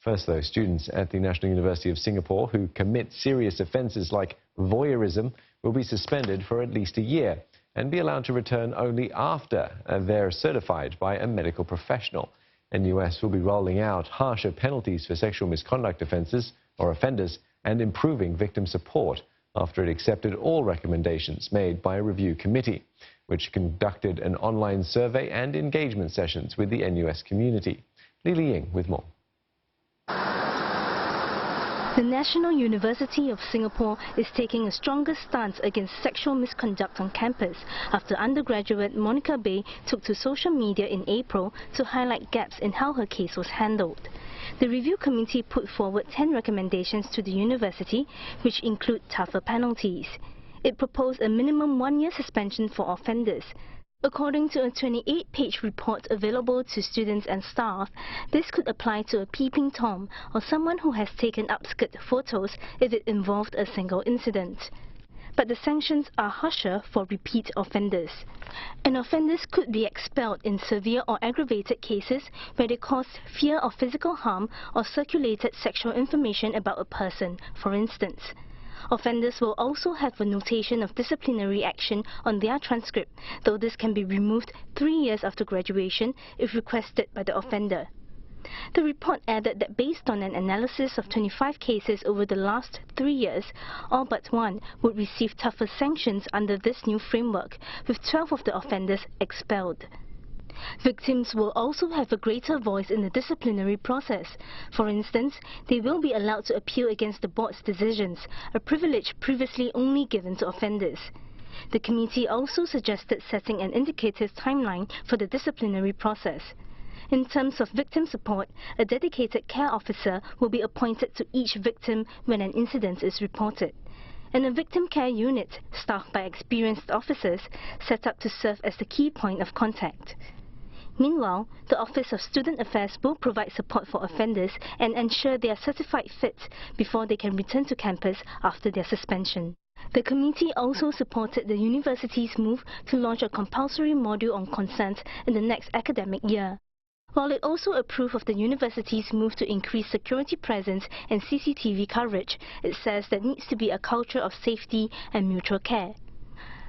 First, though, students at the National University of Singapore who commit serious offences like voyeurism will be suspended for at least a year and be allowed to return only after they're certified by a medical professional. NUS will be rolling out harsher penalties for sexual misconduct offences or offenders and improving victim support after it accepted all recommendations made by a review committee, which conducted an online survey and engagement sessions with the NUS community. Lily Ying with more. The National University of Singapore is taking a stronger stance against sexual misconduct on campus after undergraduate Monica Bay took to social media in April to highlight gaps in how her case was handled. The review committee put forward 10 recommendations to the university, which include tougher penalties. It proposed a minimum 1-year suspension for offenders. According to a 28-page report available to students and staff, this could apply to a peeping Tom or someone who has taken upskirt photos if it involved a single incident. But the sanctions are harsher for repeat offenders. And offenders could be expelled in severe or aggravated cases where they caused fear of physical harm or circulated sexual information about a person, for instance. Offenders will also have a notation of disciplinary action on their transcript, though this can be removed 3 years after graduation if requested by the offender. The report added that based on an analysis of 25 cases over the last 3 years, all but one would receive tougher sanctions under this new framework, with 12 of the offenders expelled. Victims will also have a greater voice in the disciplinary process. For instance, they will be allowed to appeal against the board's decisions, a privilege previously only given to offenders. The committee also suggested setting an indicative timeline for the disciplinary process. In terms of victim support, a dedicated care officer will be appointed to each victim when an incident is reported, and a victim care unit, staffed by experienced officers, set up to serve as the key point of contact. Meanwhile, the Office of Student Affairs will provide support for offenders and ensure they are certified fit before they can return to campus after their suspension. The committee also supported the university's move to launch a compulsory module on consent in the next academic year, while it also approved of the university's move to increase security presence and CCTV coverage. It says there needs to be a culture of safety and mutual care.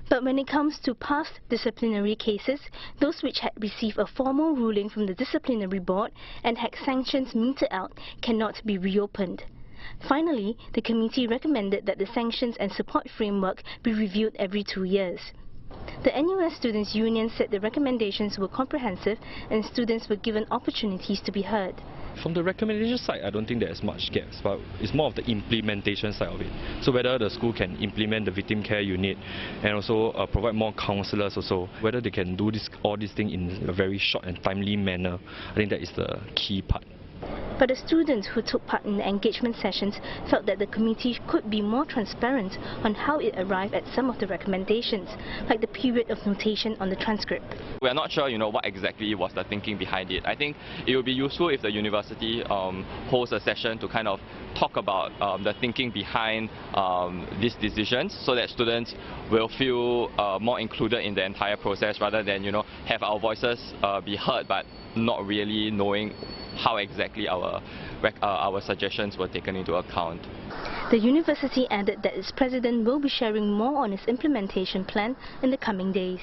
But when it comes to past disciplinary cases, those which had received a formal ruling from the disciplinary board and had sanctions meted out cannot be reopened. Finally, the committee recommended that the sanctions and support framework be reviewed every 2 years. The NUS Students' Union said the recommendations were comprehensive and students were given opportunities to be heard. From the recommendation side, I don't think there's much gaps, but it's more of the implementation side of it. So whether the school can implement the victim care unit and also provide more counsellors also, whether they can do all these things in a very short and timely manner, I think that is the key part. But the students who took part in the engagement sessions felt that the committee could be more transparent on how it arrived at some of the recommendations, like the period of notation on the transcript. We are not sure, what exactly was the thinking behind it. I think it would be useful if the university holds a session to kind of talk about the thinking behind these decisions, so that students will feel more included in the entire process, rather than have our voices be heard but not really knowing how exactly our suggestions were taken into account. The university added that its president will be sharing more on its implementation plan in the coming days.